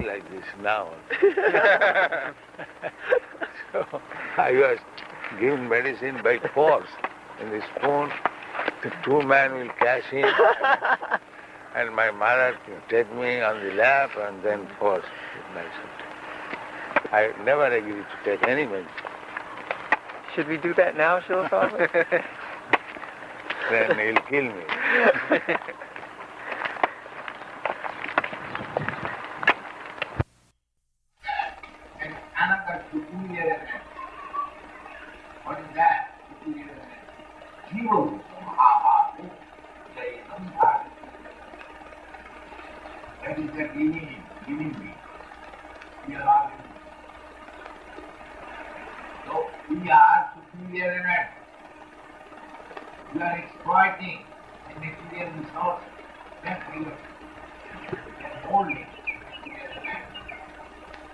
like this now. So I was given medicine by force. In the spoon, the two men will cash in, and my mother will take me on the lap and then force myself. I never agreed to take any medicine. Should we do that now, Srila Prabhupada? Then he'll kill me. And another peculiar element. What is that? Peculiar element. Jiva Mahabhavu Jainam Bhagavad. That is the giving me. We are all in. So we are superior element. We are exploiting the material resources that we can only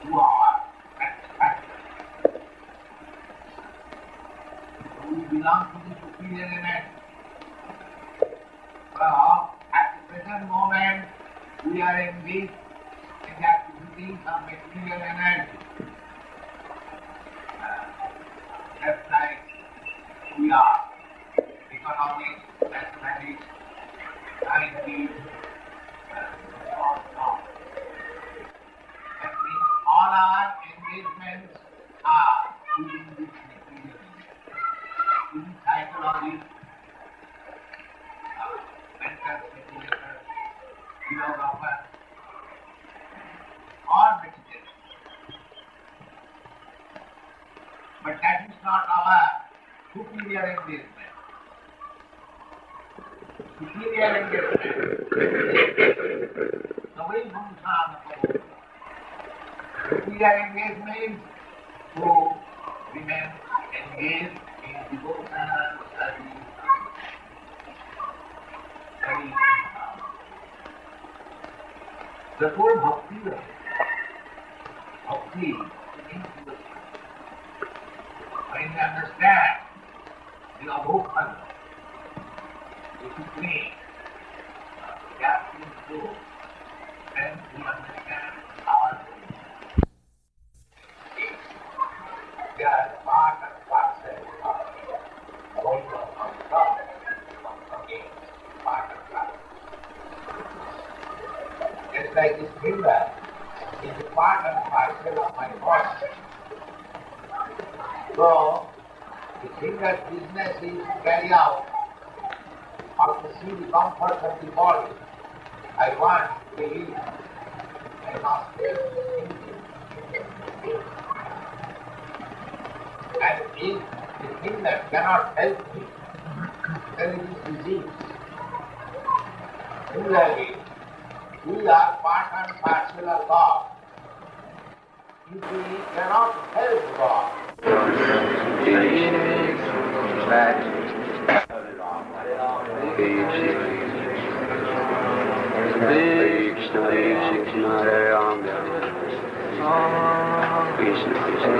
to our satisfaction. So we belong to the superior element. Well, at the present moment, we are engaged in the activities of material energy. Just like we are. Economics, mathematics, science, that means all our engagements are within this material. In psychology, mental speculator, philosopher, or meditation. But that is not our superior engagement. Superior engagement. Superior engagement who remain engaged in devotional study. The whole bhakti means when you understand the abhokkhan, the supreme, the absolute truth, then we understand our being. They are part and parcel of going from God, from again, part and parcel. Just like this finger is a part and parcel of my body. So, the finger's business is to carry out or to see the comfort of the body. I want to live my nostrils. And if the finger cannot help me, then it is disease. Similarly, we are part and parcel of God. If we cannot help God, Hare Krishna, Krishna Krishna, Hare Rama. Hare Krishna, Krishna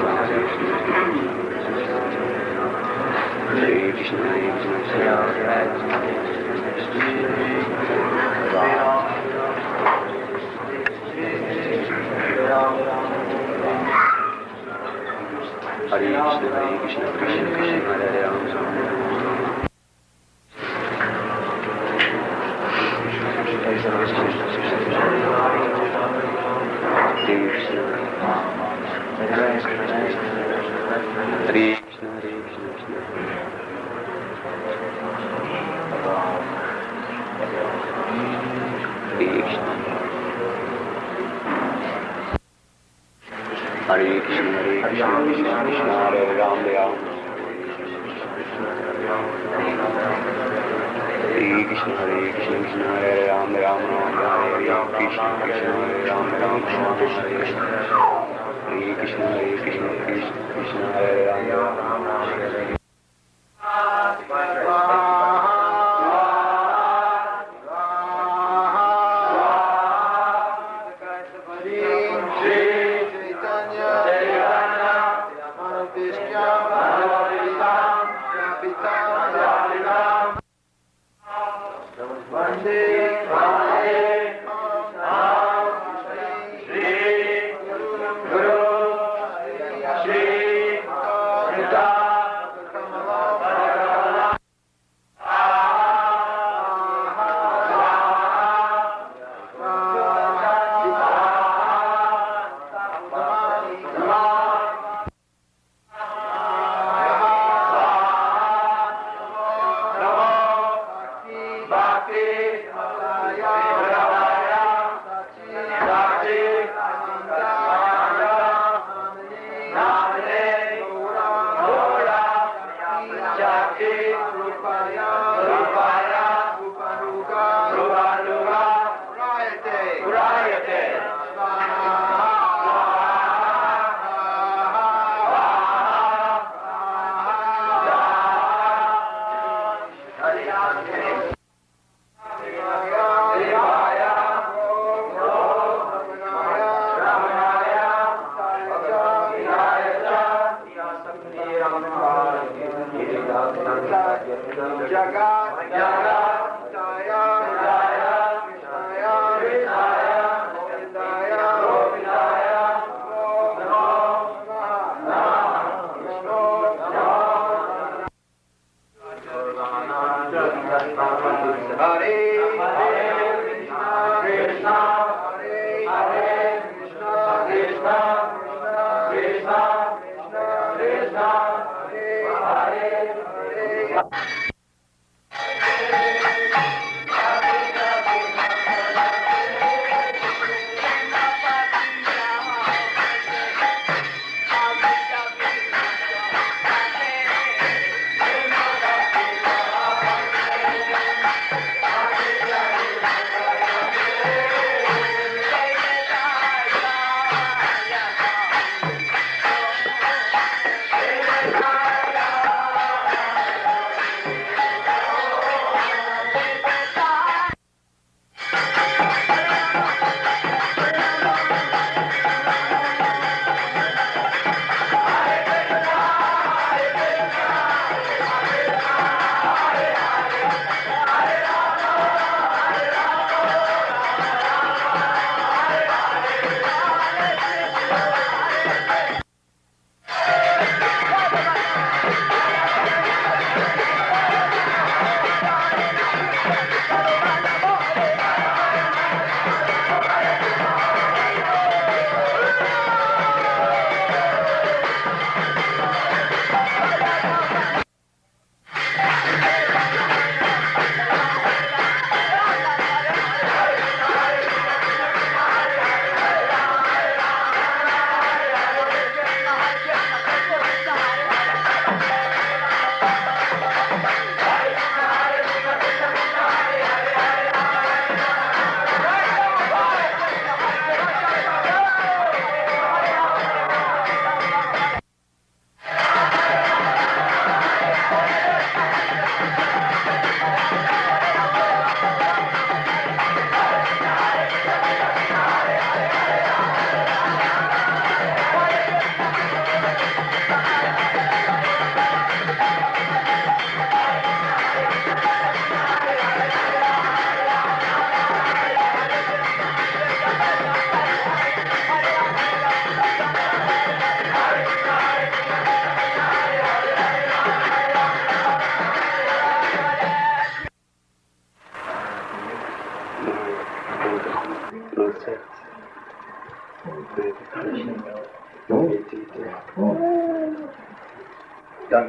Krishna, Hare Rama, Hare Krishna, Krishna Hare Rama, Hare Krishna, Krishna Hare Rama, Hare Krishna, Krishna Hare Rama. Vande Hare Krishna, Krishna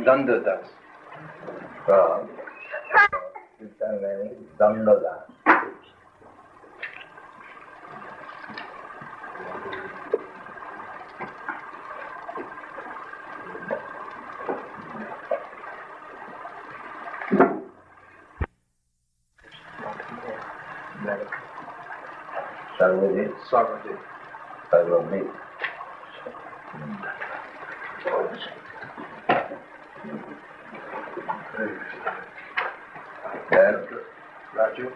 Danda Das. His name is Danda Das. Sarvajit. Sarvajit. Sarvajit. Then Raju.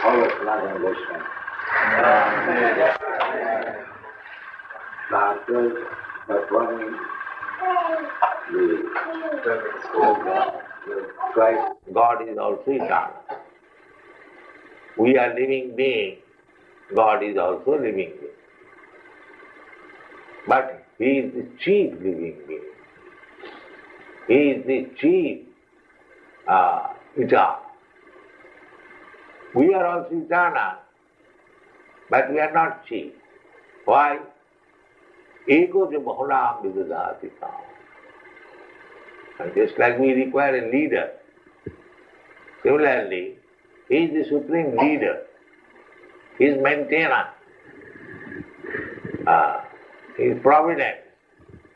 All of Radha Goswami. Doctors, but one Christ, God is also eternal. We are living beings, God is also living being. But He is the chief living being. He is the chief eternal. We are also eternal, but we are not chief. Why? Ego je mahulam vidadati tam. And just like we require a leader, similarly, he is the supreme leader. He is maintainer. He is provident.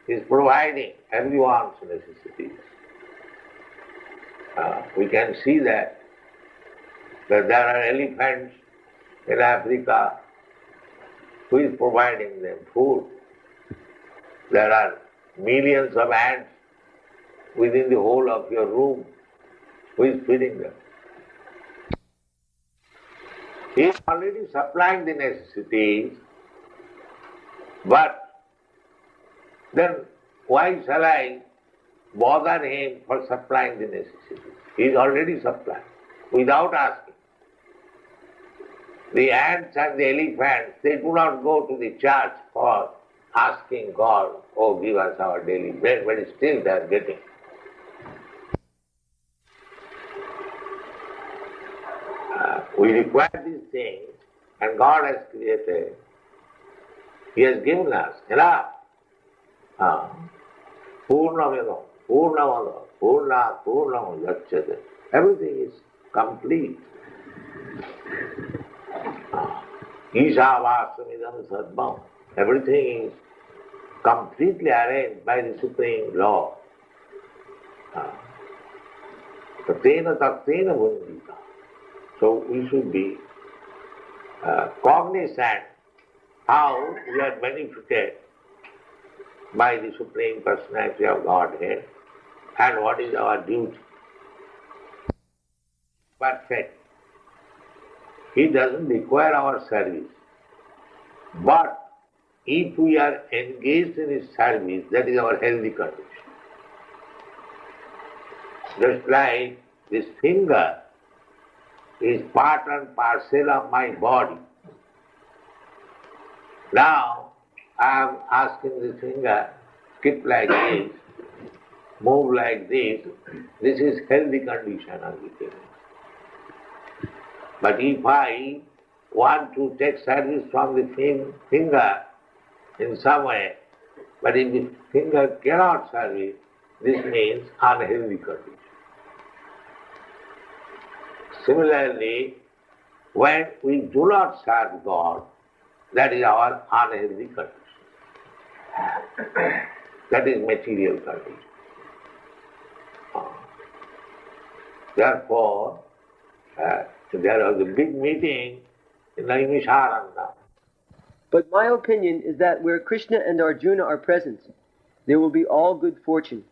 He is providing everyone's necessities. We can see that there are elephants in Africa. Who is providing them food? There are millions of ants within the whole of your room. Who is feeding them? He is already supplying the necessities, but then why shall I bother him for supplying the necessities? He is already supplying, without asking. The ants and the elephants, they do not go to the church for asking God, oh, give us our daily bread, but still they are getting. We require these things, and God has created. He has given us enough. Purnameva, Purnamada, Purna, Purnam Yacchate. Everything is complete. Ishavastamidam Sadmam. Everything is completely arranged by the Supreme Law. Tatena Taktena Bundita. So we should be cognizant how we are benefited by the Supreme Personality of Godhead and what is our duty. Perfect. He doesn't require our service. But if we are engaged in His service, that is our healthy condition. Just like this finger is part and parcel of my body. Now, I am asking the finger, skip like this, move like this. This is healthy condition of the finger. But if I want to take service from the finger in some way, but if the finger cannot serve it, this means unhealthy condition. Similarly, when we do not serve God, that is our unhealthy condition. That is material condition. Therefore, there was a big meeting in Naimisharanda. But my opinion is that where Krishna and Arjuna are present, there will be all good fortune.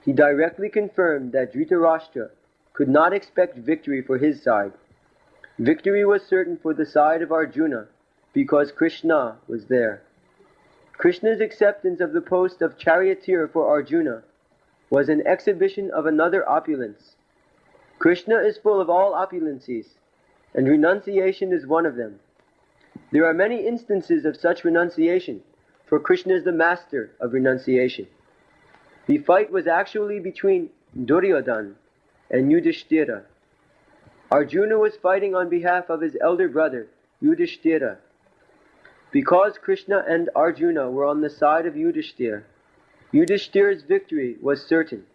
He directly confirmed that Dhritarashtra could not expect victory for his side. Victory was certain for the side of Arjuna because Krishna was there. Krishna's acceptance of the post of charioteer for Arjuna was an exhibition of another opulence. Krishna is full of all opulencies, and renunciation is one of them. There are many instances of such renunciation, for Krishna is the master of renunciation. The fight was actually between Duryodhana and Yudhishthira. Arjuna was fighting on behalf of his elder brother, Yudhishthira. Because Krishna and Arjuna were on the side of Yudhishthira, Yudhishthira's victory was certain.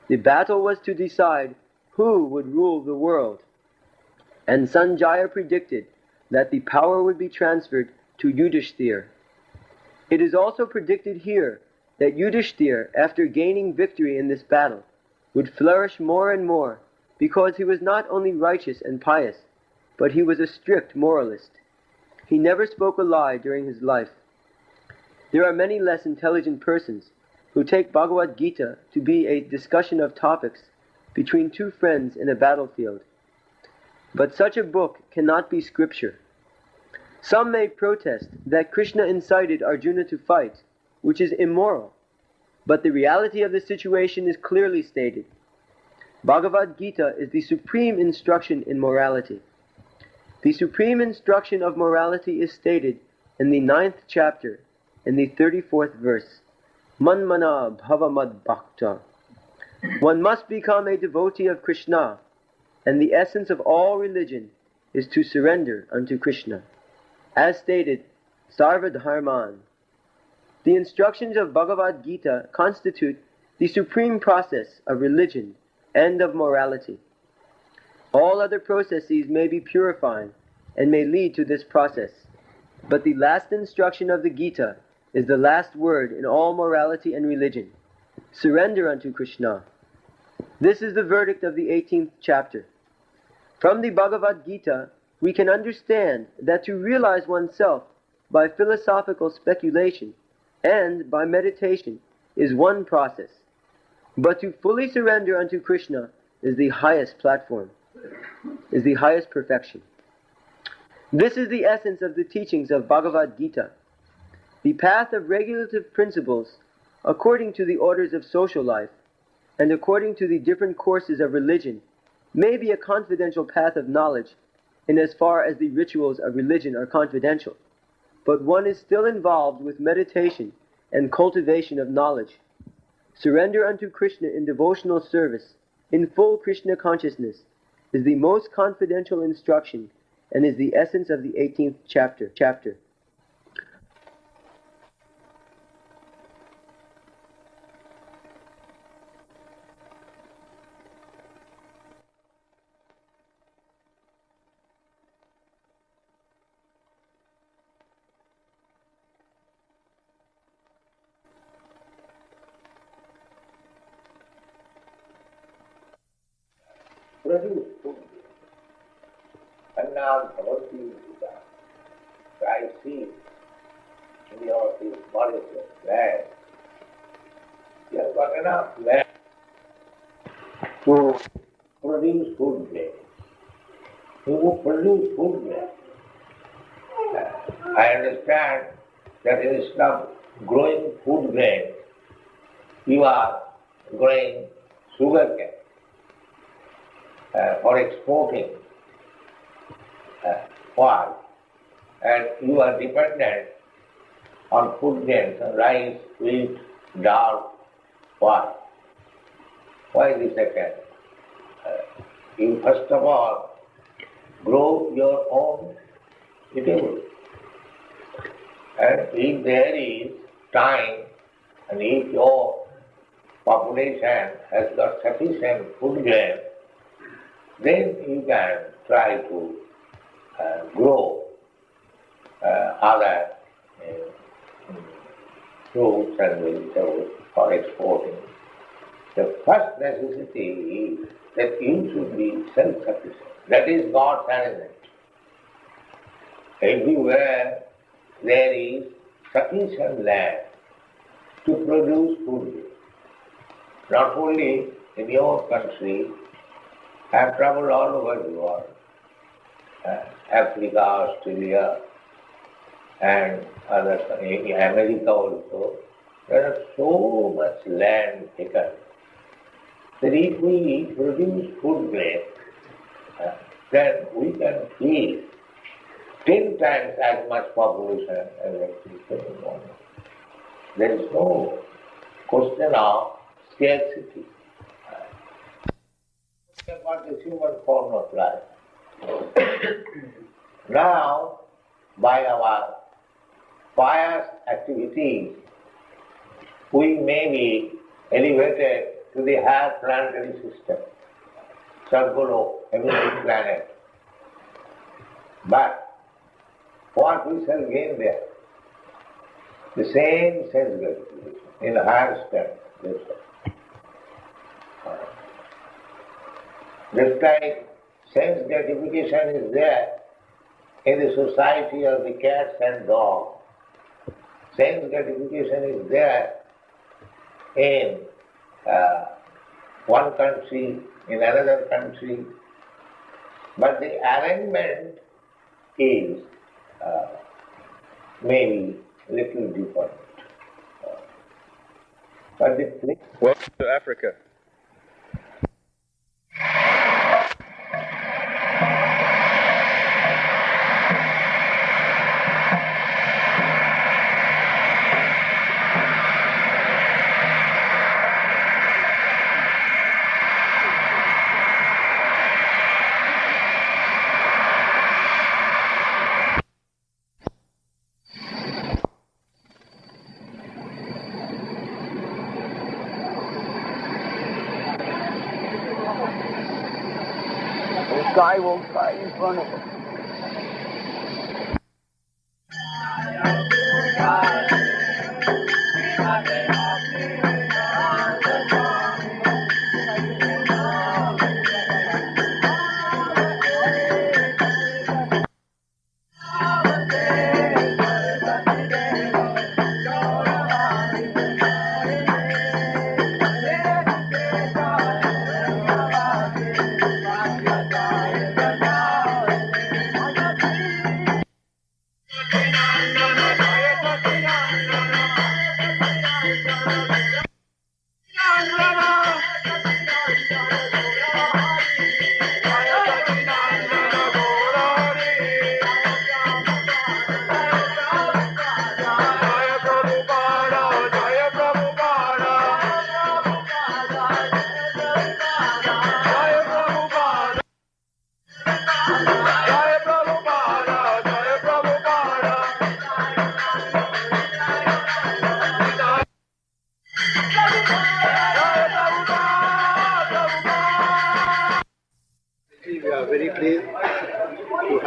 The battle was to decide who would rule the world, and Sanjaya predicted that the power would be transferred to Yudhishthira. It is also predicted here that Yudhishthira, after gaining victory in this battle, would flourish more and more, because he was not only righteous and pious, but he was a strict moralist. He never spoke a lie during his life. There are many less intelligent persons who take Bhagavad Gita to be a discussion of topics between two friends in a battlefield. But such a book cannot be scripture. Some may protest that Krishna incited Arjuna to fight, which is immoral, but the reality of the situation is clearly stated. Bhagavad Gita is the supreme instruction in morality. The supreme instruction of morality is stated in the 9th chapter, in the 34th verse. Manmana bhavamad bhakta. One must become a devotee of Krishna, and the essence of all religion is to surrender unto Krishna. As stated, Sarvadharman. The instructions of Bhagavad Gita constitute the supreme process of religion and of morality. All other processes may be purifying and may lead to this process, but the last instruction of the Gita is the last word in all morality and religion. Surrender unto Krishna. This is the verdict of the 18th chapter. From the Bhagavad Gita, we can understand that to realize oneself by philosophical speculation and by meditation is one process, but to fully surrender unto Krishna is the highest platform, is the highest perfection. This is the essence of the teachings of Bhagavad Gita. The path of regulative principles, according to the orders of social life, and according to the different courses of religion, may be a confidential path of knowledge, in as far as the rituals of religion are confidential, but one is still involved with meditation and cultivation of knowledge. Surrender unto Krishna in devotional service, in full Krishna consciousness, is the most confidential instruction and is the essence of the 18th chapter. Produce food. And now devotees I see in your Mauritius land, you have got enough land to produce food grain. You will produce food grain. I understand that instead of growing food grain, you are growing sugar cane for exporting. Why? And you are dependent on food grains, rice, wheat, dal. Why? Why this second? You first of all grow your own eatable. And if there is time and if your population has got sufficient food grain, then you can try to grow other fruits and vegetables for exporting. The first necessity is that you should be self-sufficient. That is God's arrangement. Everywhere there is sufficient land to produce food. Not only in your country, I have traveled all over the world, Africa, Australia, and other, in America also. There is so much land taken that if we produce food grain, then we can feed 10 times as much population as exists in the moment. There is no question of scarcity. About the human form of life. Now, by our pious activities, we may be elevated to the higher planetary system, Sargolo, heavenly planet. But what we shall gain there? The same sense gratification in a higher state. Just like sense gratification is there in the society of the cats and dogs, sense gratification is there in one country, in another country, but the arrangement is maybe little different. But the Welcome to Africa. Guy will fly in front of us.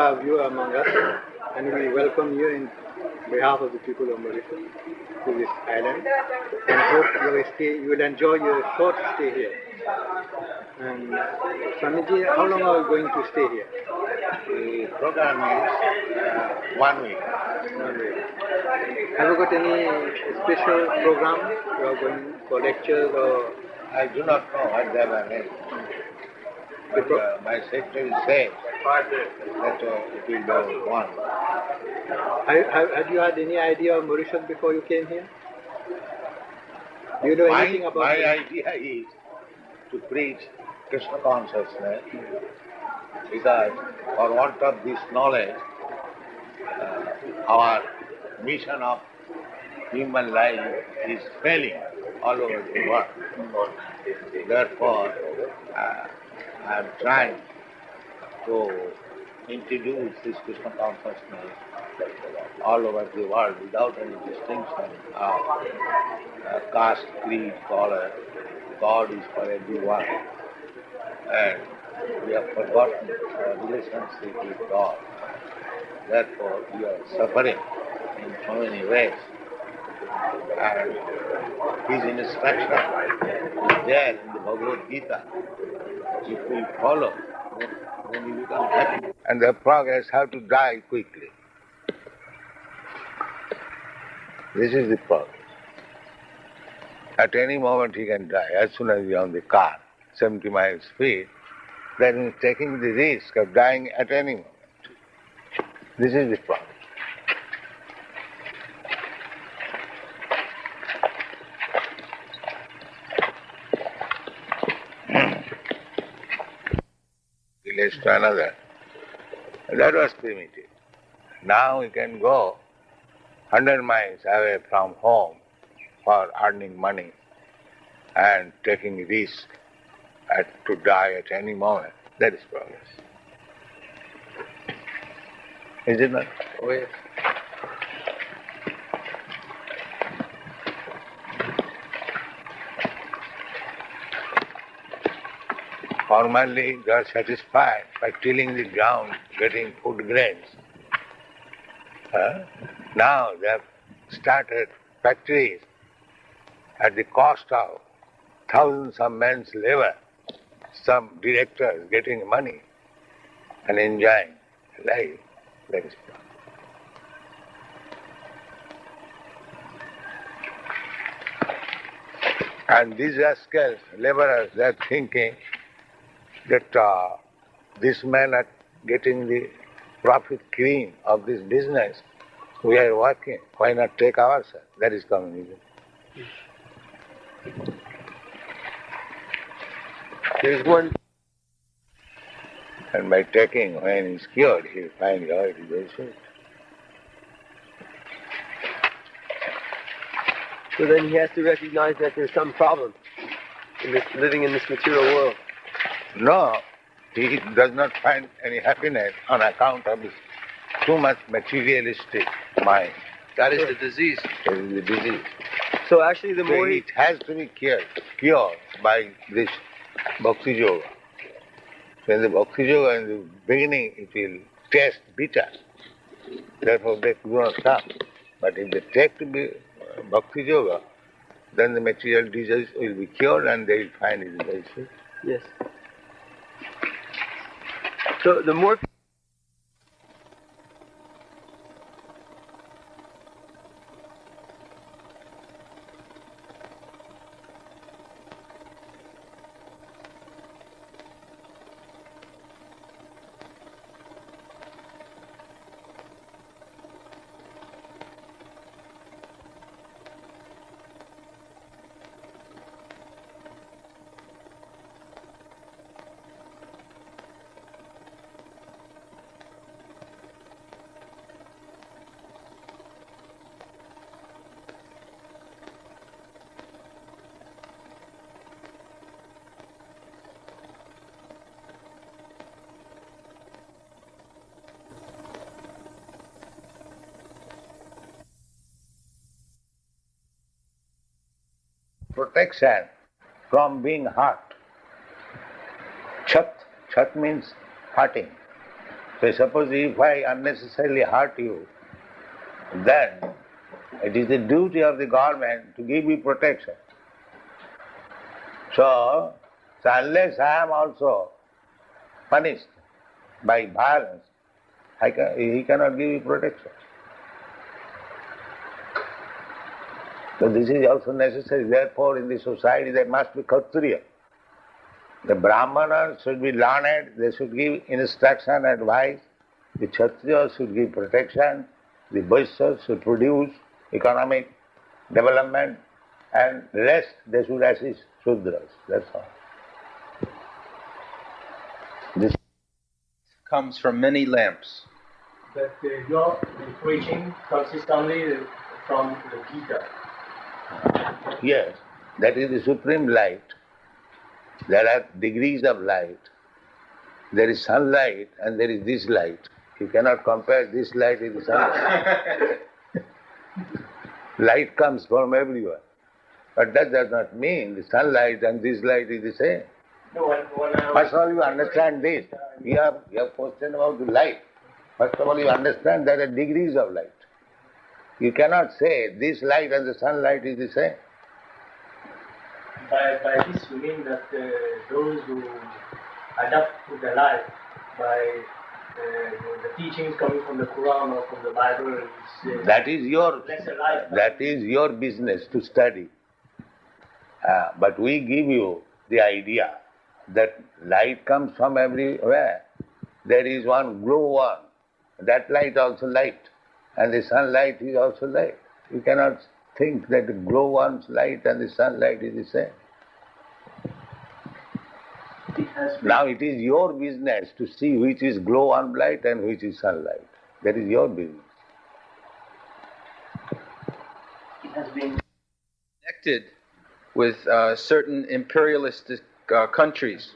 have you among us, and we welcome you in behalf of the people of Mauritius to this island, and hope you will enjoy your short stay here. And Swamiji, how long are we going to stay here? The program is 1 week. 1 week. Have you got any special program? You are going for lectures or? I do not know what they have arranged. But my secretary says that it will go on. Have you had any idea of Mauritius before you came here? Do you know anything about my it? idea is to preach Krishna consciousness, because for want of this knowledge, our mission of human life is failing all over the world. Therefore, I am trying to introduce this Krishna consciousness all over the world without any distinction of caste, creed, color. God is for everyone. And we have forgotten our relationship with God. Therefore, we are suffering in so many ways. And His instruction is there in the Bhagavad Gita. If we follow, then we become happy. And the progress have to die quickly. This is the progress. At any moment he can die. As soon as he is on the car, 70 miles speed, then he is taking the risk of dying at any moment. This is the progress. Village to another. That was primitive. Now you can go 100 miles away from home for earning money and taking risk to die at any moment. That is progress. Is it not? Oh, yes. Formerly they are satisfied by tilling the ground, getting food grains. Now they have started factories at the cost of thousands of men's labor, some directors getting money and enjoying life. That is progress. And these rascals, laborers, they are thinking that this men are getting the profit cream of this business. We are working. Why not take ourselves? That is communism. There is one. And by taking, when he is cured, he will find how it is very sweet. So then he has to recognize that there's some problem in this, living in this material world. No, he does not find any happiness on account of his too much materialistic mind. That is the disease. That is the disease. So actually the So more it has to be cured by this Bhakti Yoga. So in the Bhakti Yoga, in the beginning, it will taste bitter. Therefore they do not come. But if they take to be Bhakti Yoga, then the material disease will be cured and they will find it very sweet. Yes. So the more protection from being hurt. Chat means hurting. So suppose if I unnecessarily hurt you, then it is the duty of the government to give you protection. So unless I am also punished by violence, he cannot give you protection. So this is also necessary. Therefore, in the society there must be Kshatriya. The Brahmanas should be learned, they should give instruction, advice. The Kshatriyas should give protection. The Vaishyas should produce economic development, and the rest they should assist Shudras. That's all. This comes from many lamps. But your preaching consists only from the Gita. Yes, that is the supreme light. There are degrees of light. There is sunlight and there is this light. You cannot compare this light with the sunlight. Light comes from everywhere. But that does not mean the sunlight and this light is the same. First of all, you understand this. You have question about the light. First of all, you understand there are degrees of light. You cannot say this light and the sunlight is the same. By this you mean that those who adapt to the life by the teachings coming from the Quran or from the Bible is that is your business to study. But we give you the idea that light comes from everywhere. There is one glow one. That light also light. And the sunlight is also light. You cannot think that the glow one's light and the sunlight is the same. Now it is your business to see which is glow one light and which is sunlight. That is your business. It has been connected with certain imperialistic countries.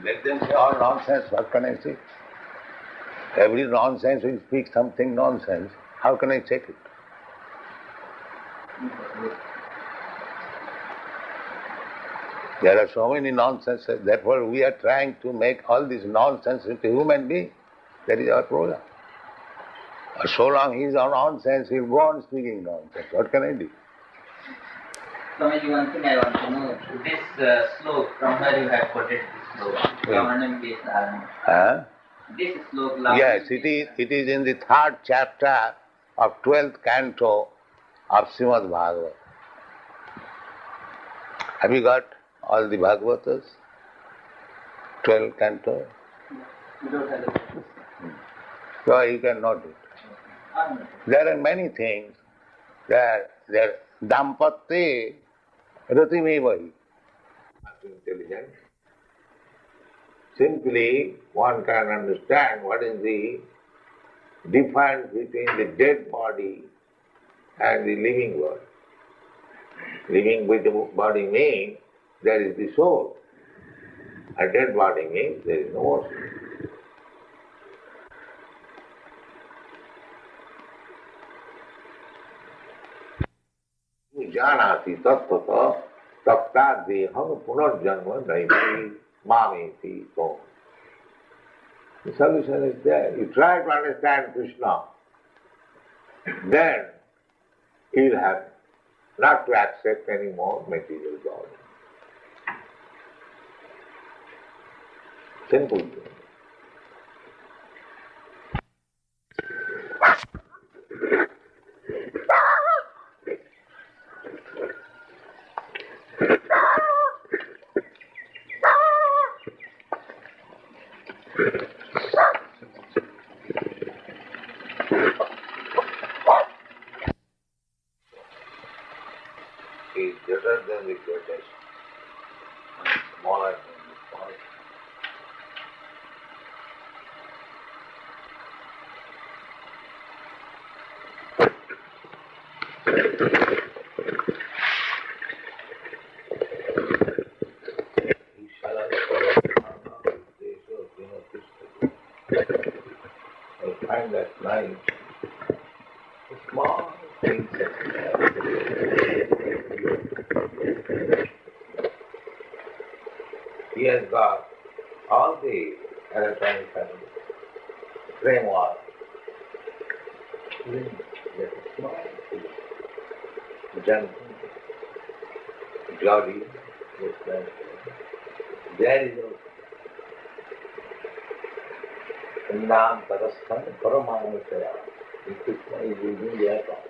Let them say all nonsense. What can I say? Every nonsense will speak something nonsense. How can I take it? There are so many nonsenses. Therefore, we are trying to make all this nonsense into human being. That is our program. So long he is on nonsense, he will go on speaking nonsense. What can I do? Swamiji, one thing I want to know. This slok, from where you have quoted this slok? This slok. Yes, it is in the 3rd chapter of 12th canto of Srimad Bhagavatam. Have you got all the Bhagavatas? 12 canto? we don't have it. So you can note it. There are many things. There dampatye ratimevahi. Intelligent. Simply one can understand what is the difference between the dead body and the living body. Living body means there is the soul. A dead body means there is no more soul. Janati tattva tapta deham punarjanma naiti mameti tom. The solution is there. You try to understand Krishna, then you will have not to accept any more material body. Simple thing. Is greater than the greatest, and smaller than the smallest. I find that life small things he has got all the electronic facilities. framework. Junk, cloudy, there is no Nam Tarasthan Paramanusaya. Krishna is using their power.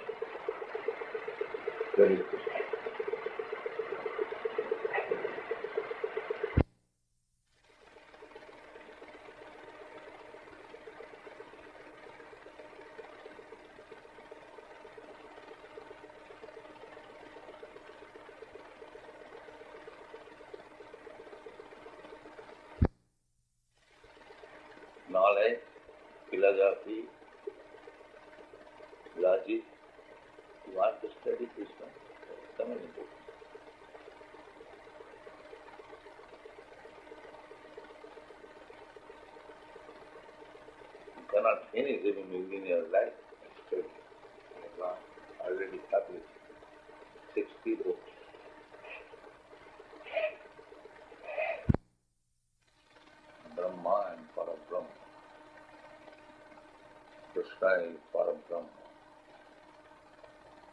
Very good. Knowledge, philosophy, logic. You want to study Krishna? Come and do it. You cannot finish even within your life. Study. You have already published 60 books. Brahma and Parabrahma. Krishna is Parabrahma.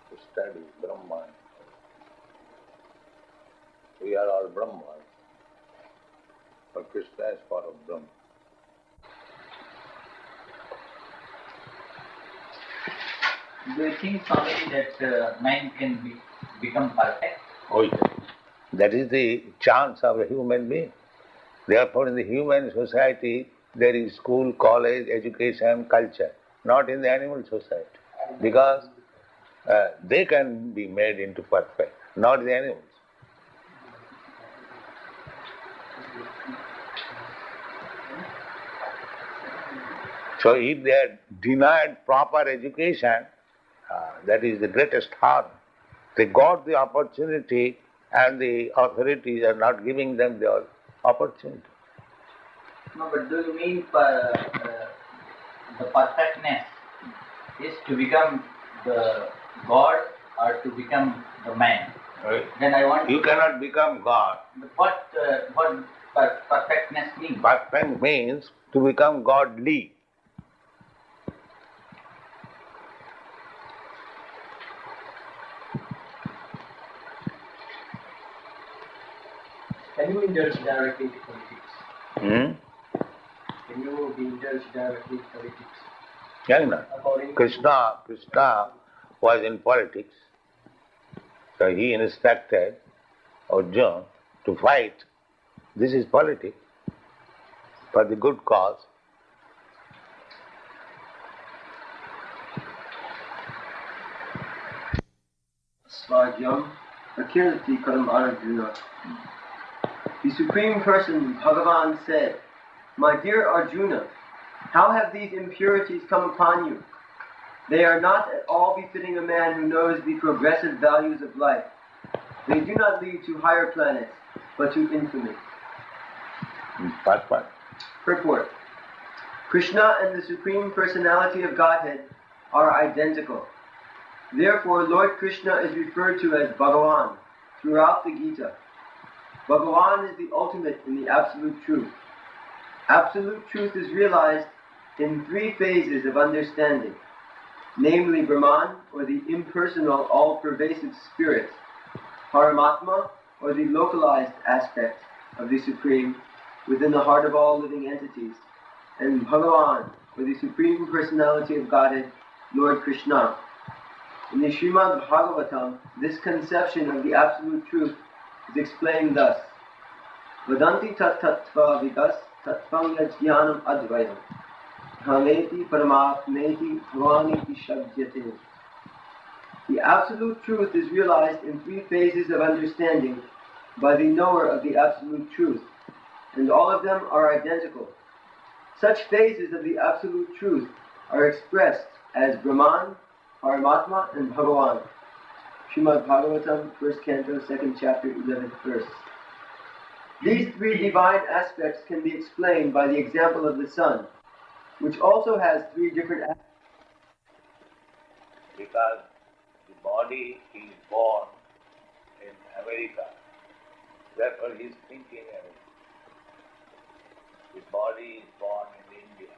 To study Brahma. We are all Brahmas, but Krishna is Parabrahma. Do you think, Swami, that man can become perfect? Oh, yes. That is the chance of a human being. Therefore, in the human society, there is school, college, education, culture, not in the animal society. Because they can be made into perfect, not the animals. So if they are denied proper education, that is the greatest harm. They got the opportunity and the authorities are not giving them the opportunity. No, but do you mean the perfectness is to become the God or to become the man? Right. Then I want You cannot become God. But what perfectness means? Perfect means to become godly. Can you indulge directly into politics? Can you be indulged directly in politics? Yeah, no. Krishna was in politics. So he instructed Arjuna to fight. This is politics for the good cause. Svajyam Akirti Karam Arjuna. The Supreme Person, Bhagavan, said, "My dear Arjuna, how have these impurities come upon you? They are not at all befitting a man who knows the progressive values of life. They do not lead to higher planets, but to infamy." Purport. Krishna and the Supreme Personality of Godhead are identical. Therefore, Lord Krishna is referred to as Bhagavan throughout the Gita. Bhagavan is the ultimate in the Absolute Truth. Absolute Truth is realized in three phases of understanding, namely Brahman, or the impersonal, all-pervasive spirit, Paramatma, or the localized aspect of the Supreme within the heart of all living entities, and Bhagavan, or the Supreme Personality of Godhead, Lord Krishna. In the Srimad Bhagavatam, this conception of the Absolute Truth is explained thus: Vadanti tat tattva vidas tattvam yajnanam advayam bhameti paramatmeti bhavaniti shabdyate. The Absolute Truth is realized in three phases of understanding by the knower of the Absolute Truth, and all of them are identical. Such phases of the Absolute Truth are expressed as Brahman, Paramatma, and Bhagavan. Srimad Bhagavatam, 1st Canto, 2nd Chapter, 11th Verse. These three divine aspects can be explained by the example of the sun, which also has three different aspects. Because the body is born in America, therefore he is thinking America. The body is born in India,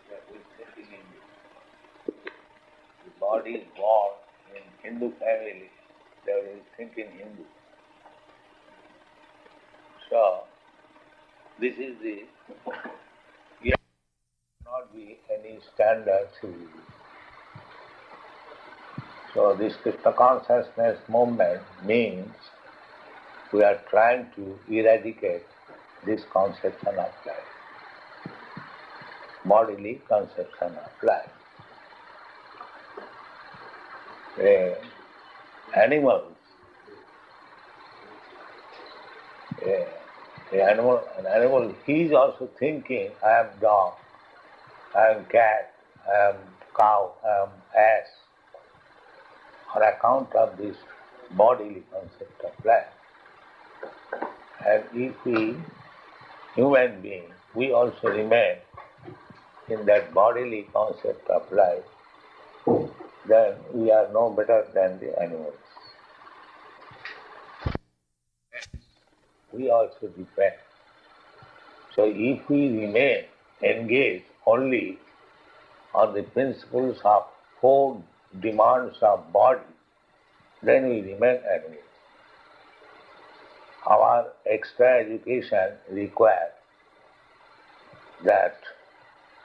that we think in Hindu. The body is born in Hindu family, they will think in Hindu. So, this is the, here not be any standard civilization. So this Krishna consciousness movement means we are trying to eradicate this conception of life, bodily conception of life. Animals, an animal, he is also thinking, I am dog, I am cat, I am cow, I am ass, on account of this bodily concept of life. And if we, human beings, we also remain in that bodily concept of life, then we are no better than the animals. We also depend. So if we remain engaged only on the principles of four demands of body, then we remain animals. Our extra education requires that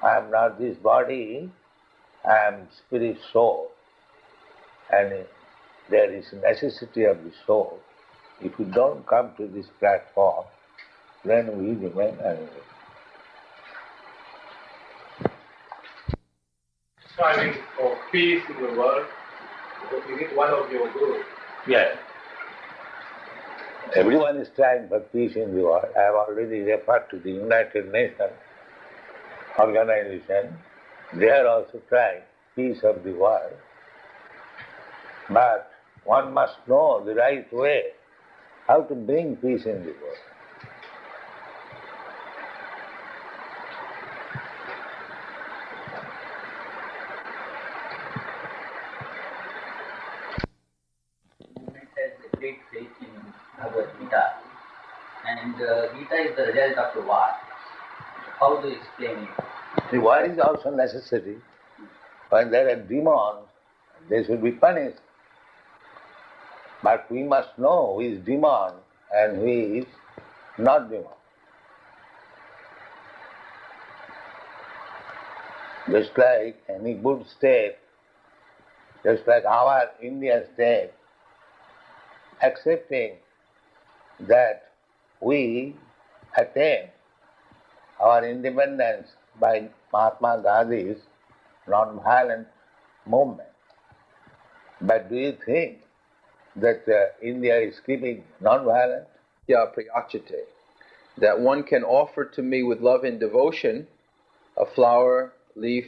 I am not this body, I am spirit soul, and there is necessity of the soul. If we don't come to this platform, then we remain animals. Striving for peace in the world, is it one of your goals? Yes. Everyone is trying for peace in the world. I have already referred to the United Nations organization. They are also trying peace of the world. But one must know the right way how to bring peace in the world. Has a great faith in Bhagavad Gita, and Gita is the result of the war. How do you explain it? The war is also necessary. When there are demons, they should be punished. But we must know who is demon and who is not demon. Just like any good state, just like our Indian state, accepting that we attain our independence by Mahatma Gandhi's non-violent movement. But do you think that India is keeping non-violent? Ya priyachate, that one can offer to me with love and devotion a flower, leaf.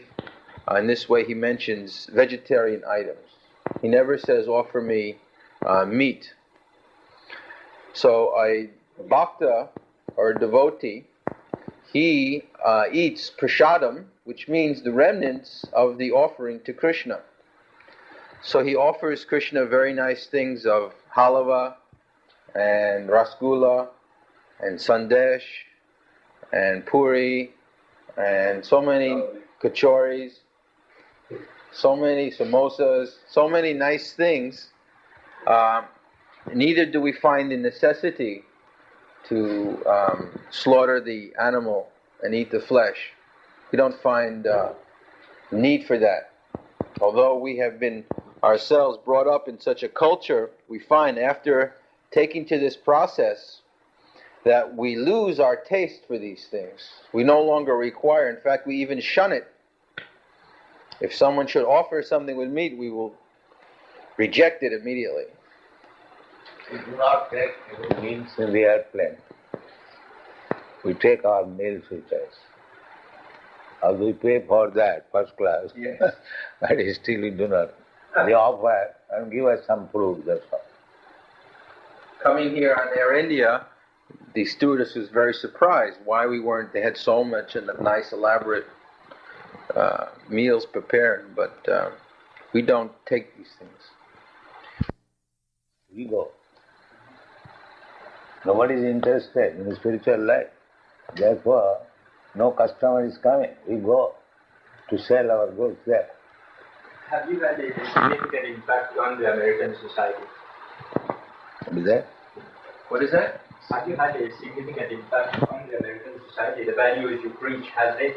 In this way he mentions vegetarian items. He never says offer me meat. So a bhakta or a devotee, he eats prasadam, which means the remnants of the offering to Krishna. So he offers Krishna very nice things of halava and rasgulla and sandesh and puri and so many kachoris, so many samosas, so many nice things. Neither do we find the necessity to slaughter the animal and eat the flesh. We don't find need for that. Although we have been ourselves brought up in such a culture, we find after taking to this process that we lose our taste for these things. We no longer require, in fact we even shun it. If someone should offer something with meat, we will reject it immediately. We do not take any meals in the airplane. We take our meals with us. Although we pay for that, first class, Yes. but still we do not. They offer and give us some fruit, that's all. Coming here on Air India, the stewardess was very surprised why we weren't, they had so much and nice elaborate meals prepared, but we don't take these things. We go. Nobody is interested in the spiritual life. Therefore, no customer is coming. We go. to sell our goods there. Have you had a significant impact on the American society? What is that? What is that? Have you had a significant impact on the American society? The values you preach, have they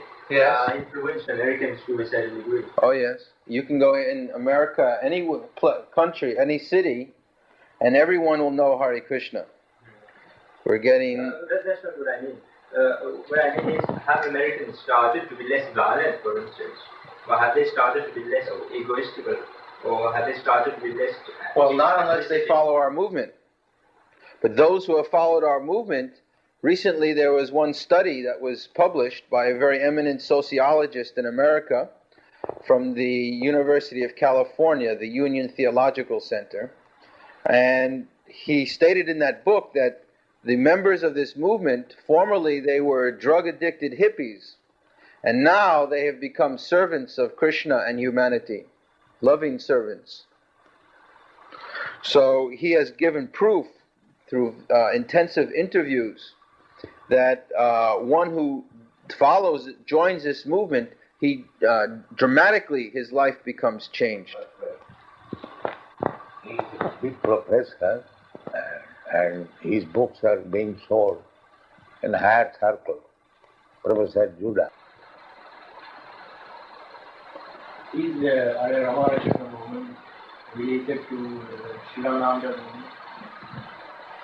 influenced Americans to a certain degree? Oh yes. You can go in America, any country, any city, and everyone will know Hare Krishna. We're getting... That's not what I mean. What I mean is, have Americans started to be less violent, for instance? Or have they started to be less egoistical? Or have they started to be less... Well, not unless they follow our movement. But those who have followed our movement, recently there was one study that was published by a very eminent sociologist in America from the University of California, the Union Theological Center. And he stated in that book that the members of this movement, formerly they were drug-addicted hippies, and now they have become servants of Krishna and humanity, loving servants. So he has given proof through intensive interviews that one who joins this movement, he dramatically his life becomes changed. He's a big professor, and his books are being sold in a higher circle. Professor Judah. Is Hare Rama movement related to Srila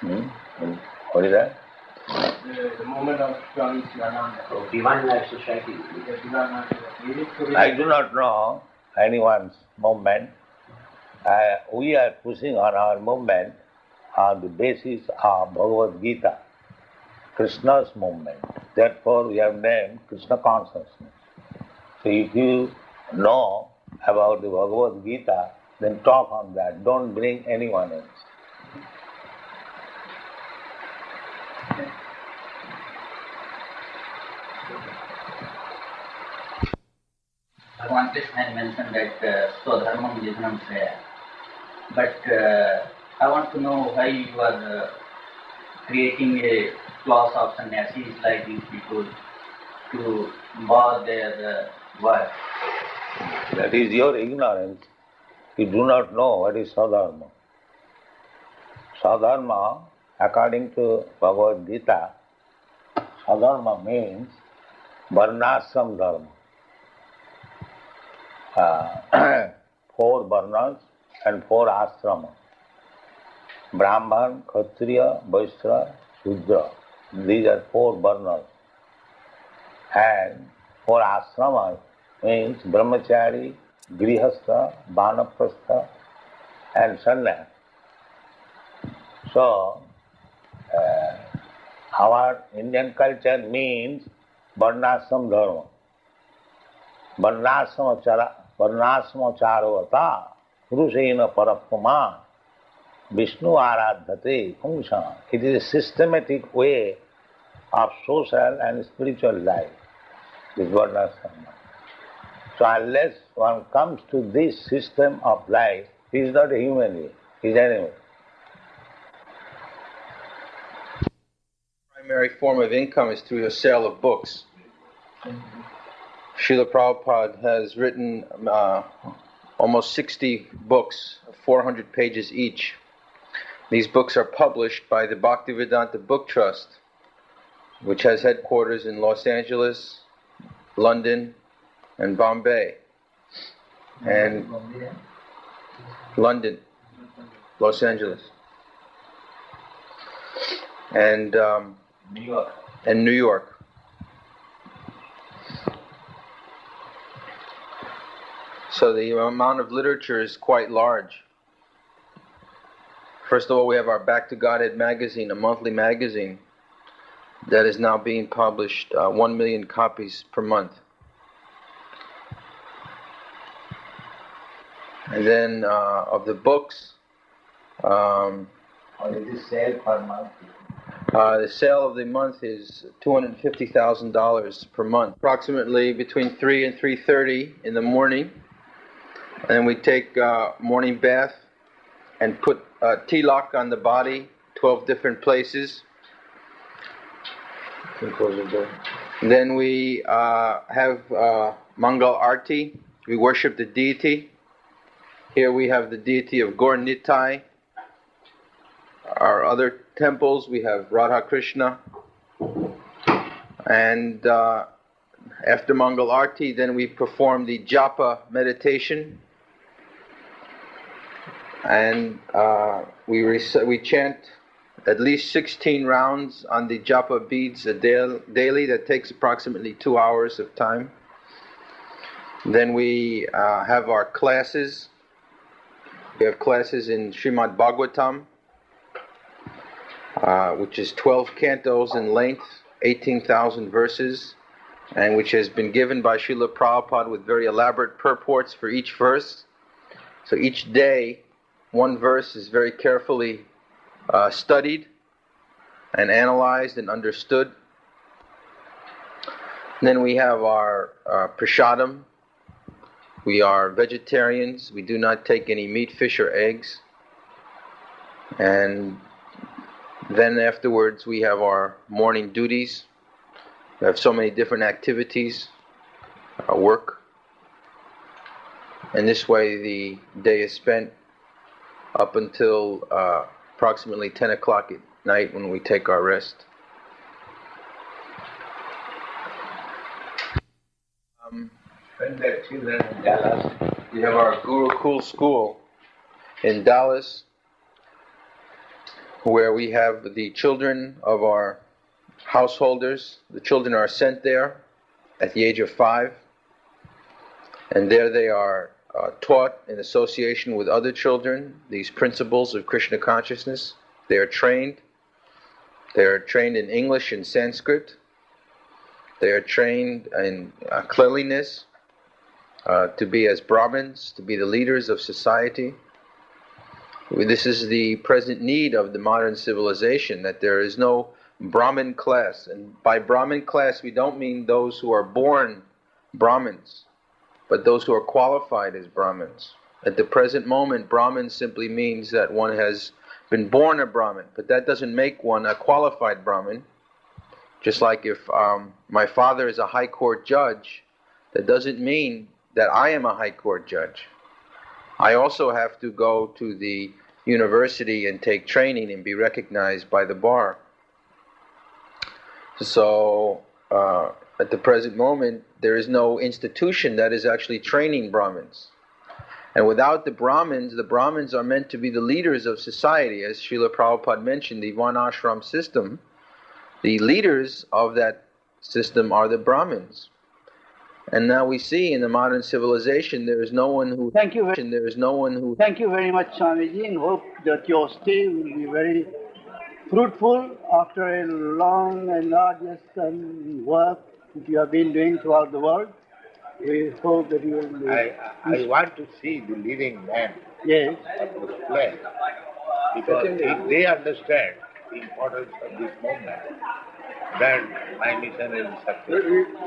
movement? What is that? The movement of Swami Shivananda. Divine Life Society. I do not know anyone's movement. We are pushing on our movement on the basis of Bhagavad Gita, Krishna's movement. Therefore, we have named Krishna consciousness. So if you know about the Bhagavad Gita, then talk on that. Don't bring anyone else. Bhagavan Krishna had mentioned that Swadharmam Jidhanam Shreya. But I want to know why you are creating a class of sannyasis like these people to bar their work. That is your ignorance. You do not know what is Swadharma. Swadharma, according to Bhagavad Gita, Swadharma means varnashram dharma. 4 varnas and 4 ashrama. Brahman, Kshatriya, Vaishya, Shudra. These are 4 varnas. And 4 ashramas means brahmachari, grihastha, vanaprastha and sannyas. So, our Indian culture means varnashram dharma. Varnashram charavata purushena parapama Vishnu aradhate pungsha. It is a systematic way of social and spiritual life, this varnashram. So unless one comes to this system of life, he is not a human being, he is an animal. Primary form of income is through the sale of books. Srila Prabhupada has written almost 60 books, 400 pages each. These books are published by the Bhaktivedanta Book Trust, which has headquarters in Los Angeles, London, and Bombay. And London, Los Angeles, and New York. So the amount of literature is quite large. First of all, we have our Back to Godhead magazine, a monthly magazine that is now being published, 1 million copies per month. And then of the books, What is the sale per month? The sale of the month is $250,000 per month, approximately between 3 and 3:30 in the morning. And then we take morning bath and put tilak on the body, 12 different places. You can close the door. Then we have Mangal Arti. We worship the deity. Here we have the deity of Gaur Nitai. Our other temples, we have Radha Krishna. And after Mangal Arti, then we perform the Japa meditation. And we chant at least 16 rounds on the Japa beads daily. That takes approximately 2 hours of time. Then we have our classes. We have classes in Srimad Bhagavatam, which is 12 cantos in length, 18,000 verses, and which has been given by Srila Prabhupada with very elaborate purports for each verse. So each day, one verse is very carefully studied and analyzed and understood. And then we have our prasadam. We are vegetarians. We do not take any meat, fish, or eggs. And then afterwards we have our morning duties. We have so many different activities, work. And this way the day is spent up until approximately 10 o'clock at night when we take our rest. When the children in Dallas, We have our Gurukul school in Dallas, where we have the children of our householders. The children are sent there at the age of 5, and there they are taught in association with other children these principles of Krishna consciousness. They are trained. They are trained in English and Sanskrit. They are trained in cleanliness, to be as Brahmins, to be the leaders of society. This is the present need of the modern civilization, that there is no Brahmin class. And by Brahmin class, we don't mean those who are born Brahmins, but those who are qualified as Brahmins. At the present moment, Brahmin simply means that one has been born a Brahmin, but that doesn't make one a qualified Brahmin. Just like if my father is a high court judge, that doesn't mean that I am a high court judge. I also have to go to the university and take training and be recognized by the bar. So at the present moment, there is no institution that is actually training Brahmins. And without the Brahmins are meant to be the leaders of society. As Srila Prabhupada mentioned, the Varnashram system, the leaders of that system are the Brahmins. And now we see in the modern civilization there is no one who... Thank you very much, Swamiji, and hope that your stay will be very fruitful after a long and arduous work that you have been doing throughout the world. We hope that you will... I want to see the living man Yes. of this place, because if they understand the importance of this movement, then my mission will be successful.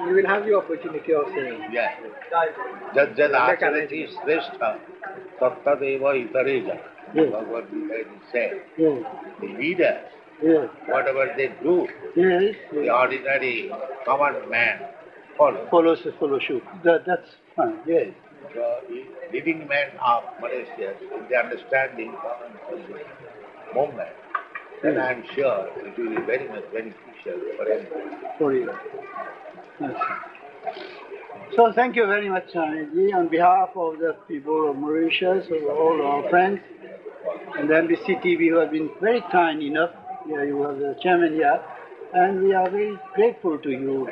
You will have the opportunity of saying. Yes. Jajjad acharati shrestha tattadeva itareja. Bhagavad Gita said. Yes. The leaders, Yes. whatever they do, Yes. the ordinary common man follows. Follow suit. That's fine. Yes. So, if living men of Mauritius, if they understand the importance of this movement, then I am sure it will be very much beneficial for everyone. For you. Yes. So thank you very much, Swamiji, on behalf of the people of Mauritius, of all our friends, and the NBC TV who have been very kind enough. Yeah, you are the chairman here, and we are very grateful to you.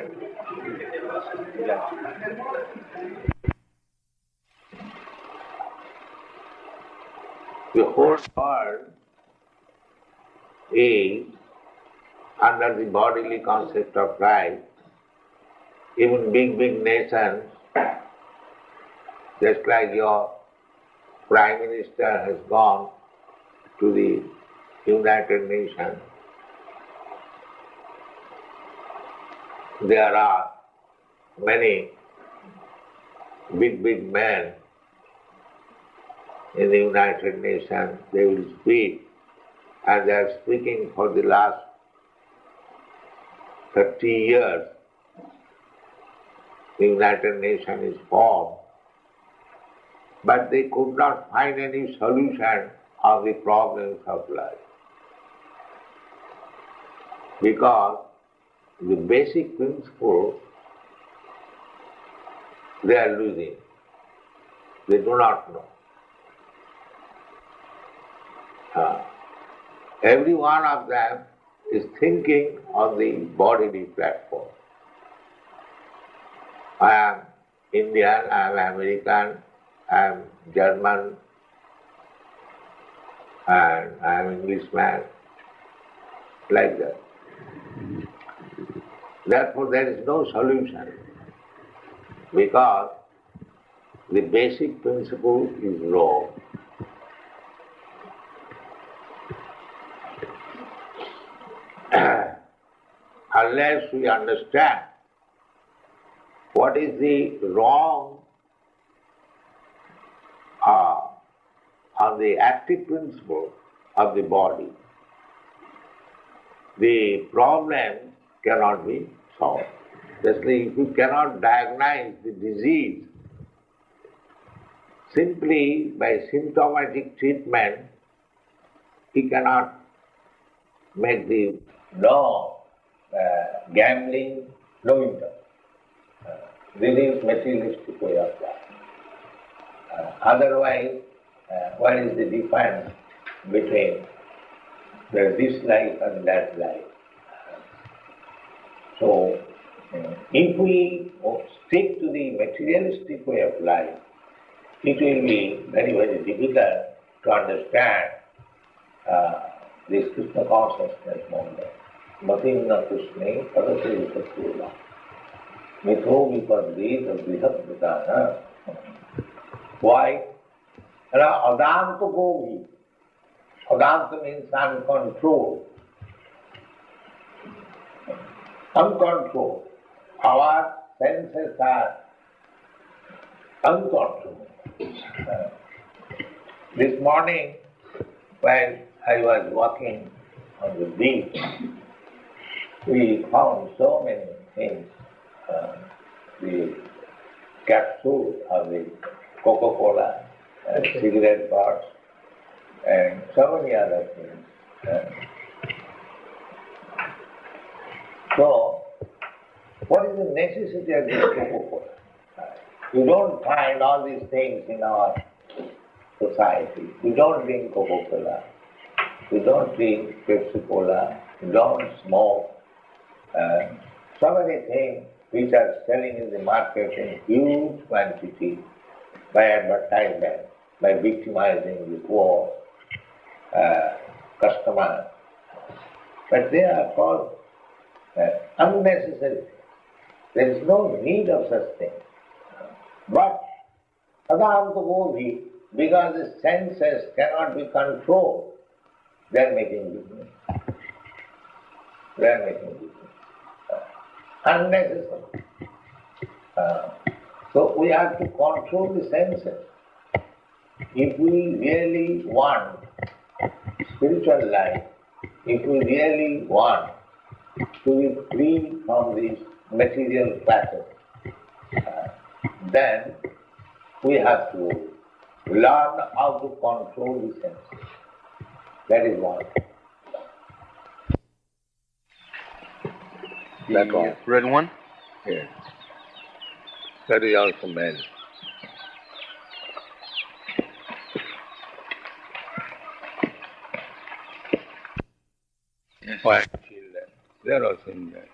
The whole world is under the bodily concept of life. Even big nations, just like your Prime Minister has gone to the United Nations, there are many big men in the United Nations. They will speak, and they are speaking for the last 30 years the United Nations is formed, but they could not find any solution of the problems of life. Because the basic principle they are losing. They do not know. Every one of them is thinking on the bodily platform. I am Indian, I am American, I am German, and I am Englishman, like that. Therefore there is no solution, because the basic principle is wrong. Unless we understand what is the wrong on the active principle of the body, the problem cannot be solved. Justly, if you cannot diagnose the disease simply by symptomatic treatment, he cannot make the gambling, no income. This is materialistic way of life. Otherwise, what is the difference between this life and that life? So, if we stick to the materialistic way of life, it will be very, very difficult to understand this Krishna consciousness movement. Nothing na Krishna, Padate Vikatula. Mitho Vipadita Vihatvidana. Why? Adanta Govi. Adanta means uncontrolled. Uncontrolled. Our senses are uncontrolled. This morning, when I was walking on the beach, we found so many things. The capsule of the Coca-Cola, cigarette butts, and so many other things. So, what is the necessity of this Coca-Cola? You don't find all these things in our society. We don't drink Coca-Cola. We don't drink Pepsi-Cola. We don't smoke. So many things which are selling in the market in huge quantity by advertisement, by victimizing the poor customers. But they are called unnecessary. There is no need of such things. But because the senses cannot be controlled, they are making business. They are making business. Unnecessary. So we have to control the senses. If we really want spiritual life, if we really want to be free from these material classes, then we have to learn how to control the senses. That is one. That one. Red one? Yes. That is also male. White children, they are also in there.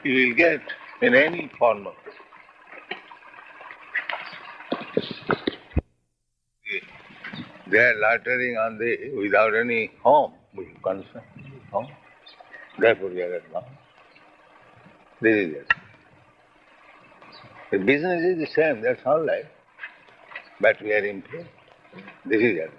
You will get in any form of they are loitering on the without any home, we concern home. Therefore they are at home. This is it. The business is the same, that's all life. But we are improved. This is it.